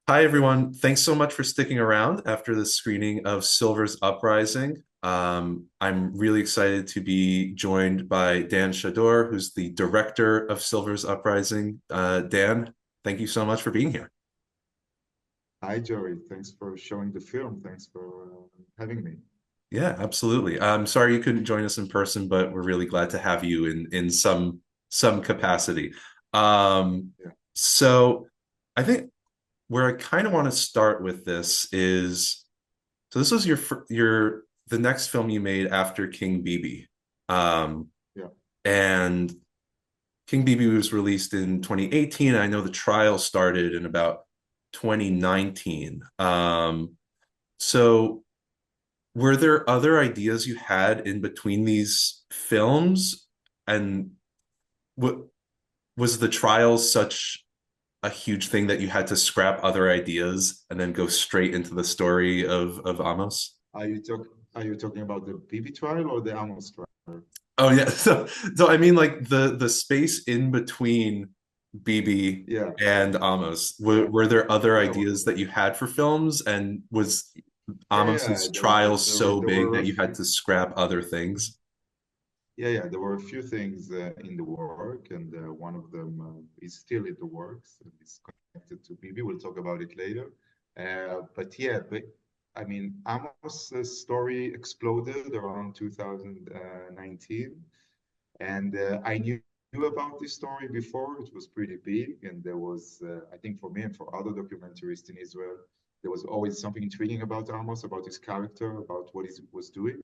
Hi, everyone. Thanks so much for sticking around after the screening of Silver's Uprising. I'm really excited to be joined by Dan Shadur, who's the director of Silver's Uprising. Dan, thank you so much for being here. Hi, Joey. Thanks for showing the film. Thanks for having me. Yeah, absolutely. I'm sorry you couldn't join us in person, but we're really glad to have you in some capacity. Um, Yeah. so I think where I kind of want to start with this is. So this was your the next film you made after King Bibi. Um, Yeah. and King Bibi was released in 2018. I know the trial started in about 2019. So were there other ideas you had in between these films? And what was the trial such a huge thing that you had to scrap other ideas and then go straight into the story of Amos? Are you talking about the Bibi trial or the Amos trial? Oh yeah. So I mean like the space in between BB Yeah. and Amos. Yeah. Were there other Yeah. ideas that you had for films? And was Yeah. Amos's trial so There big were that a you had few. to scrap other things? Yeah. There were a few things in the work, and one of them is still in the works. And it's connected to Bibi. We'll talk about it later. But I mean, Amos's story exploded around 2019. And I knew about this story before. It was pretty big, and there was, I think, for me and for other documentarists in Israel, there was always something intriguing about Amos, about his character, about what he was doing.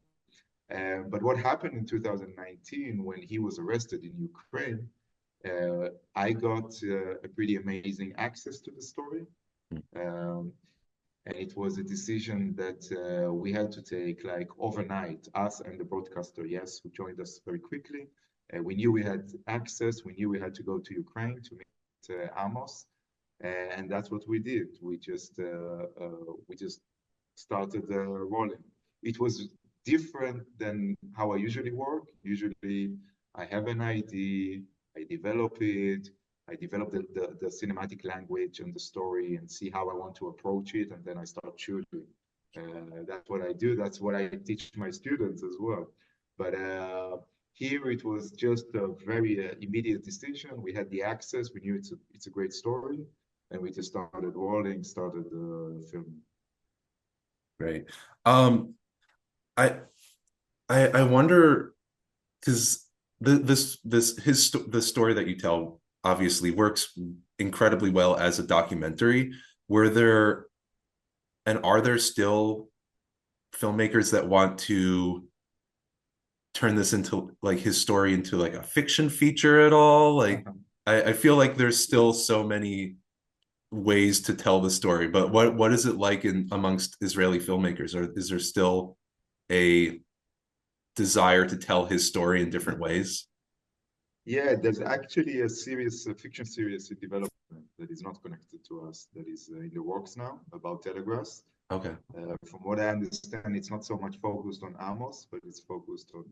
But what happened in 2019 when he was arrested in Ukraine, I got a pretty amazing access to the story. Um, and it was a decision that we had to take like overnight, us and the broadcaster, yes, who joined us very quickly. We knew we had access. We knew we had to go to Ukraine to meet Amos, and that's what we did. We just started rolling. It was different than how I usually work. Usually, I have an idea, I develop it, I develop the cinematic language and the story and see how I want to approach it, and then I start shooting. That's what I do. That's what I teach my students as well. But here it was just a very immediate decision. We had the access. We knew it's a great story, and we just started rolling, started filming. Right. Um, I I wonder because the story that you tell obviously works incredibly well as a documentary. Were there and are there still filmmakers that want to turn this into like his story into like a fiction feature at all? Like I feel like there's still so many ways to tell the story, but what is it like in amongst Israeli filmmakers? Or is there still a desire to tell his story in different ways? Yeah, there's actually a series, a fiction series in development that is not connected to us, that is in the works now about Telegrass. Okay. From what I understand, it's not so much focused on Amos, but it's focused on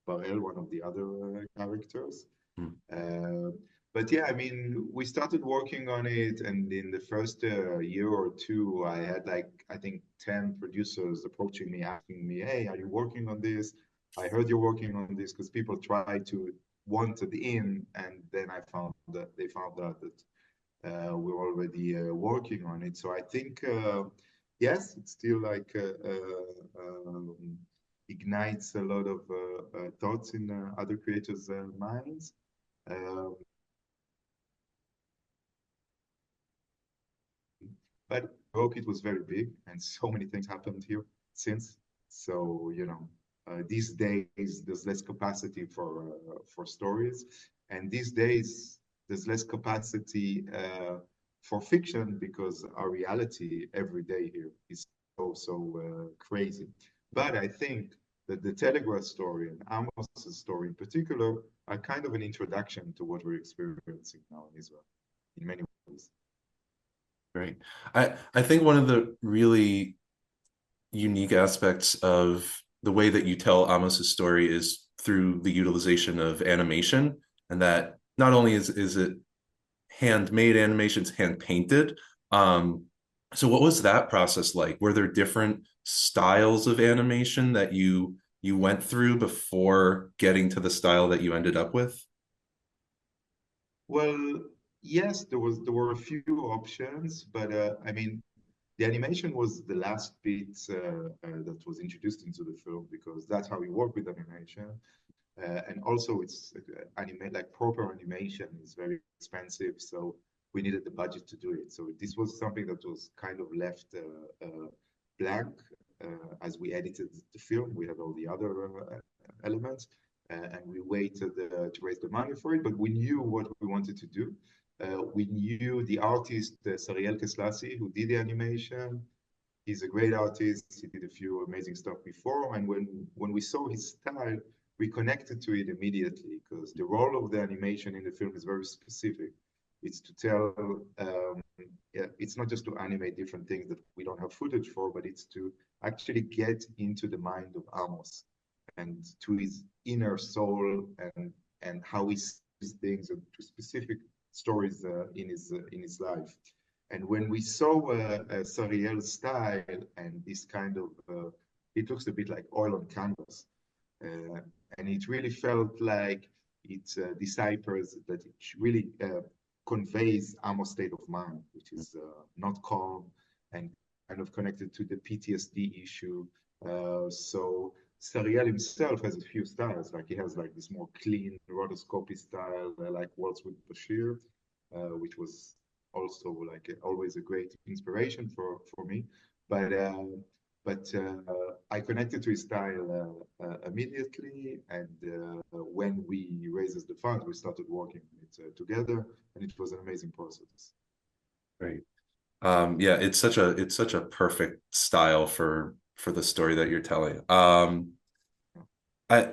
Barel, one of the other characters. Hmm. Uh, but yeah, I mean, we started working on it, and in the first year or two, I had like, I think, 10 producers approaching me, asking me, hey, are you working on this? I heard you're working on this because people try to wanted in, and then I found that they found out that we're already working on it. So I think yes, it's still like ignites a lot of thoughts in other creators' minds. Um, but it was very big, and so many things happened here since. So these days there's less capacity for stories, and these days there's less capacity for fiction because our reality every day here is so crazy. But I think that the Telegraph story and Amos's story in particular are kind of an introduction to what we're experiencing now in Israel in many ways. Great. I think one of the really unique aspects of the way that you tell Amos's story is through the utilization of animation, and that not only is it handmade animation, it's hand painted, Um, so what was that process like? Were there different styles of animation that you went through before getting to the style that you ended up with? Well, yes, there were a few options, but I mean, the animation was the last bit that was introduced into the film because that's how we work with animation. And also, it's like proper animation is very expensive, so we needed the budget to do it. So this was something that was kind of left blank as we edited the film. We had all the other elements, and we waited to raise the money for it. But we knew what we wanted to do. We knew the artist Sariel Keslasi, who did the animation. He's a great artist. He did a few amazing stuff before, and when we saw his style, we connected to it immediately because the role of the animation in the film is very specific. It's to tell, yeah, it's not just to animate different things that we don't have footage for, but it's to actually get into the mind of Amos and to his inner soul and how he sees things and to specific stories in his life. And when we saw Sariel's style and this kind of, it looks a bit like oil on canvas. Uh, and it really felt like it deciphers that it really conveys Amos' state of mind, which is not calm and kind of connected to the PTSD issue. So Sariel himself has a few styles, like he has like this more clean rotoscopy style, like Waltz with Bashir, which was also like always a great inspiration for me. But I connected to his style immediately, and when we raises the funds, we started working it together, and it was an amazing process. Right. Yeah, it's such a perfect style for the story that you're telling. I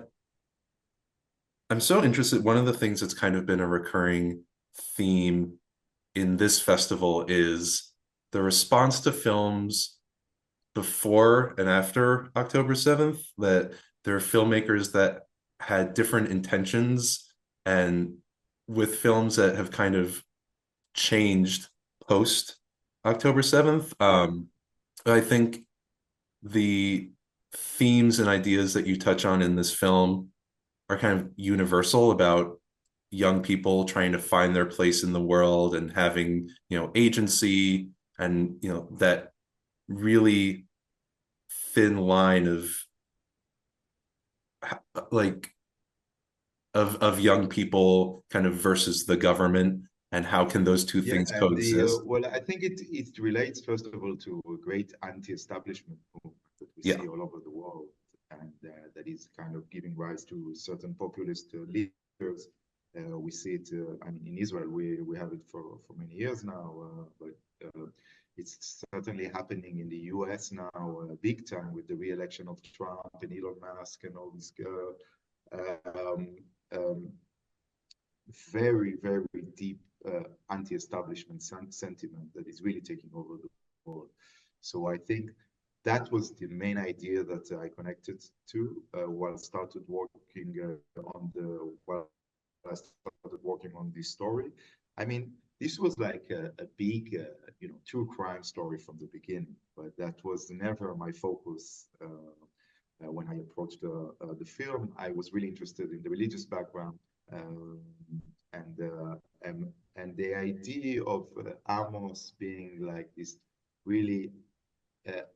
I'm so interested. One of the things that's kind of been a recurring theme in this festival is the response to films before and after October 7th, that there are filmmakers that had different intentions and with films that have kind of changed post October 7th. Yeah, I think the themes and ideas that you touch on in this film are kind of universal about young people trying to find their place in the world and having, agency and, that really thin line of like of young people kind of versus the government and how can those two yeah, things and the coexist? well, I think it relates first of all to a great anti-establishment movement that we Yeah. see all over the world, and that is kind of giving rise to certain populist leaders. We see it. I mean, in Israel, we have it for many years now, but it's certainly happening in the U.S. now, big time with the re-election of Trump and Elon Musk and all these um, um, very, very deep anti-establishment sentiment that is really taking over the world. So I think that was the main idea that I connected to while I started working while I started working on this story. I mean, this was like a big, true crime story from the beginning, but that was never my focus. When I approached the film, I was really interested in the religious background um, and, uh, and and the idea of Amos being like this really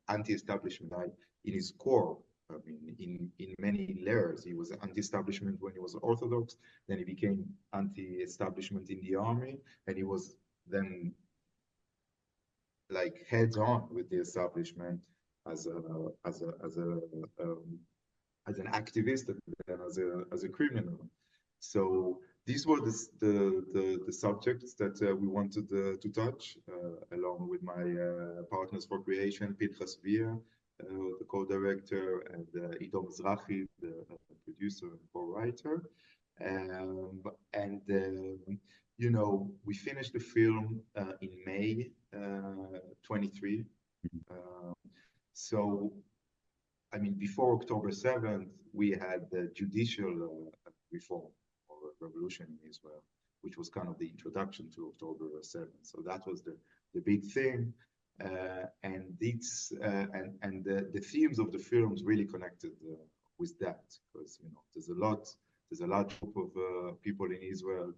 anti-establishment in his core. I mean, in many layers, he was anti-establishment when he was Orthodox. Then he became anti-establishment in the army, and he was then like heads on with the establishment as a as a as a um, as an activist and then as a criminal. So these were the subjects that we wanted to touch, along with my partners for creation, Pinchas Via, the co-director, and Ido Mizrahi, the producer and co-writer. And we finished the film in May 23. Uh, so I mean, before October 7th, we had the judicial reform or revolution in Israel, which was kind of the introduction to October 7th. So that was the big thing. And the themes of the films really connected with that, because there's a large group of people in Israel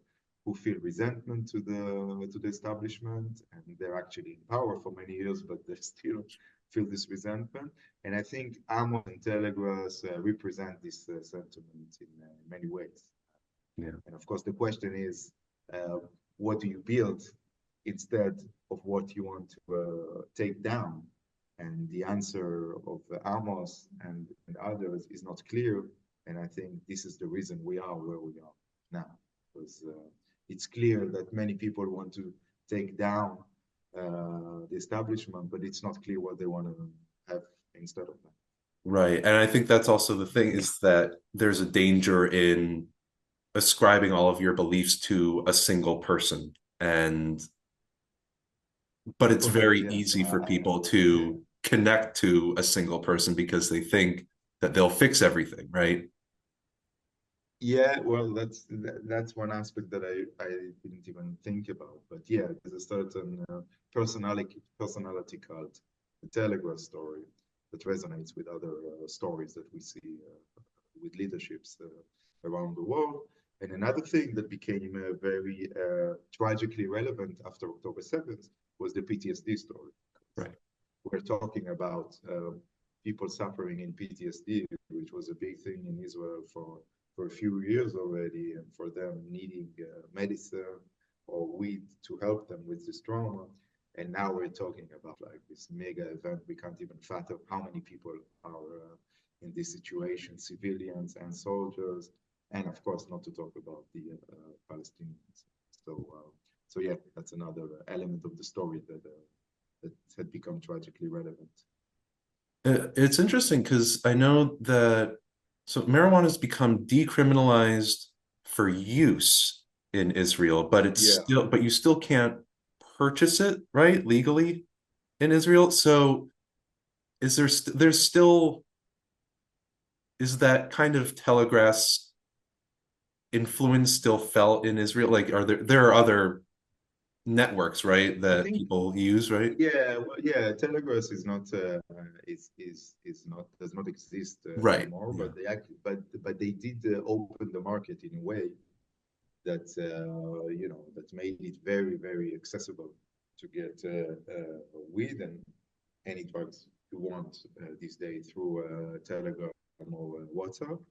who feel resentment to the establishment, and they're actually in power for many years, but they still feel this resentment. And I think Amos and Telegrass represent this sentiment in many ways. Yeah. And of course, the question is, what do you build instead of what you want to take down? And the answer of Amos and others is not clear. And I think this is the reason we are where we are now, because it's clear that many people want to take down the establishment, but it's not clear what they want to have instead of that. Right. And I think that's also the thing, is that there's a danger in ascribing all of your beliefs to a single person. But it's Correct. very Yes. easy for people to connect to a single person because they think that they'll fix everything, right? Yeah, well, that's one aspect that I didn't even think about. But yeah, there's a certain personality cult, the Telegrass story, that resonates with other stories that we see with leaderships around the world. And another thing that became very tragically relevant after October 7th was the PTSD story. Right. We're talking about people suffering in PTSD, which was a big thing in Israel for a few years already, and for them needing medicine or weed to help them with this trauma. And now we're talking about like this mega event. We can't even fathom how many people are in this situation, civilians and soldiers, and of course, not to talk about the Palestinians. So yeah, that's another element of the story that had become tragically relevant. It's interesting because I know that marijuana has become decriminalized for use in Israel, but Yeah, you still can't purchase it, right, legally in Israel. So there's still, is that kind of Telegrass influence still felt in Israel? Like, there are other networks, right, I that think people use, right? yeah, well, yeah. Telegrass is not is not does not exist Right. anymore, Yeah. but but they did open the market in a way that that made it very accessible to get weed and any drugs you want these days through Telegram or WhatsApp.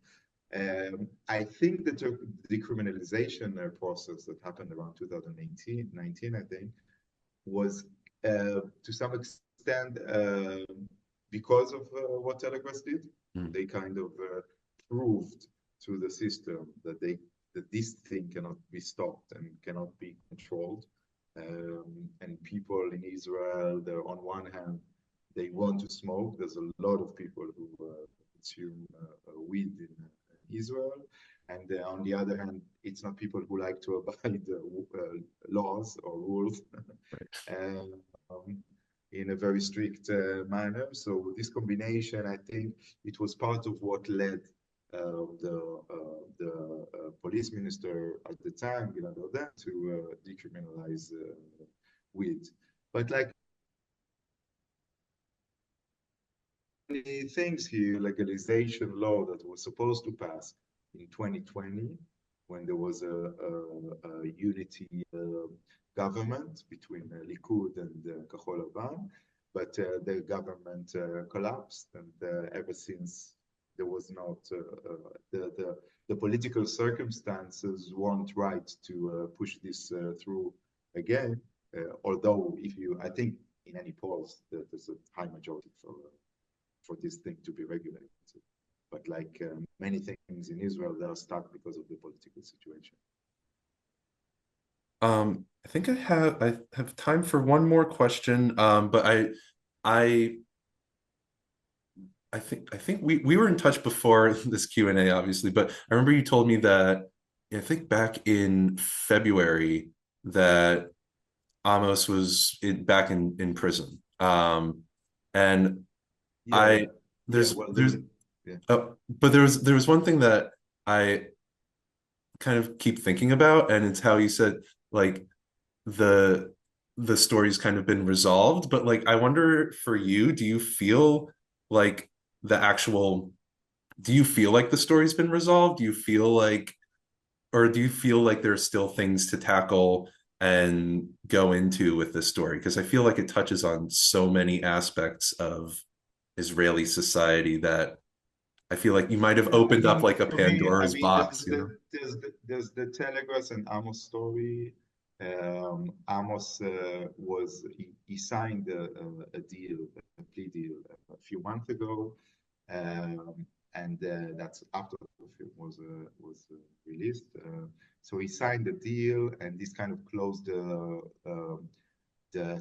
I think that the decriminalization process that happened around 2019, I think, was to some extent because of what Telegrass did. Mm. They kind of proved to the system that this thing cannot be stopped and cannot be controlled. And people in Israel, they're on one hand, they want to smoke. There's a lot of people who consume weed in Israel. And on the other hand, it's not people who like to abide laws or rules in a very strict manner. So this combination, I think, it was part of what led the police minister at the time, Gilad Erdan, to decriminalize weed. But like many things here, legalization law that was supposed to pass in 2020, when there was a unity government between Likud and Kahol Lavan, but the government collapsed, and ever since there was not the political circumstances weren't right to push this through again. Although, I think in any polls, there's a high majority for this thing to be regulated. But like many things in Israel, they are stuck because of the political situation. I think I have time for one more question. But I I think we were in touch before this Q&A, obviously, but I remember you told me that, I think back in February, that Amos was back in prison. And Yeah, I yeah. there's Well, there's yeah. but there was one thing that I kind of keep thinking about, and it's how you said, like, the the story's kind of been resolved, but like I wonder for you, do you feel like the actual do you feel like the story's been resolved? Do you feel like or do you feel like there's still things to tackle and go into with this story? Because I feel like it touches on so many aspects of Israeli society that I feel like you might have Yeah, I opened up mean, like a for me, I Pandora's mean, box, you know? there's the Telegrass and Amos story. Amos he signed a deal, a plea deal a few months ago, and that's after the film was released. So he signed the deal, and this kind of closed the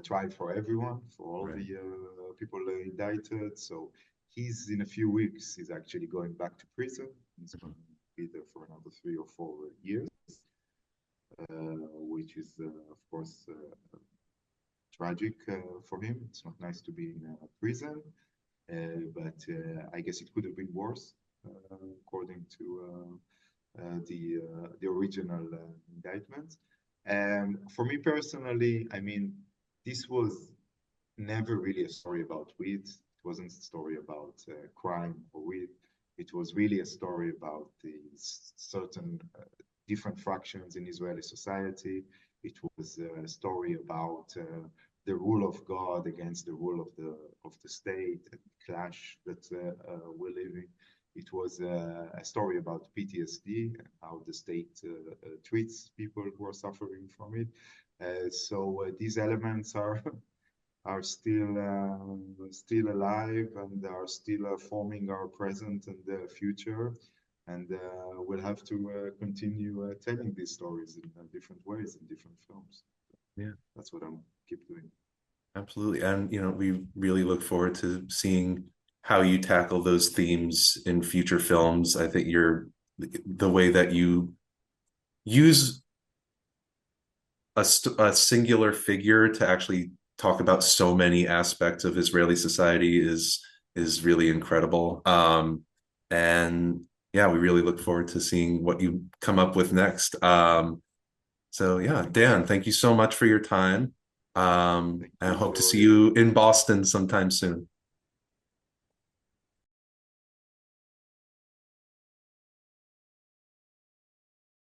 trial for everyone, for all Right. the people indicted. So he's in a few weeks. He's actually going back to prison. He's going to be there for another 3 or 4 years, which is of course tragic for him. It's not nice to be in a prison, but I guess it could have been worse, according to the original indictment. And for me personally, I mean, this was never really a story about weed. It wasn't a story about crime or weed. It was really a story about the certain different fractions in Israeli society. It was a story about the rule of God against the rule of the state, and clash that we're living. It was a story about PTSD and how the state treats people who are suffering from it. So these elements are still alive and are still forming our present and future. And we'll have to continue telling these stories in different ways in different films. Yeah, That's what I'm keep doing. absolutely. And you know, we really look forward to seeing how you tackle those themes in future films. I think the way that you use a singular figure to actually talk about so many aspects of Israeli society is really incredible. And yeah, we really look forward to seeing what you come up with next. So yeah, Thank you. Dan, thank you so much for your time. Thank I you hope to for see you in Boston sometime soon.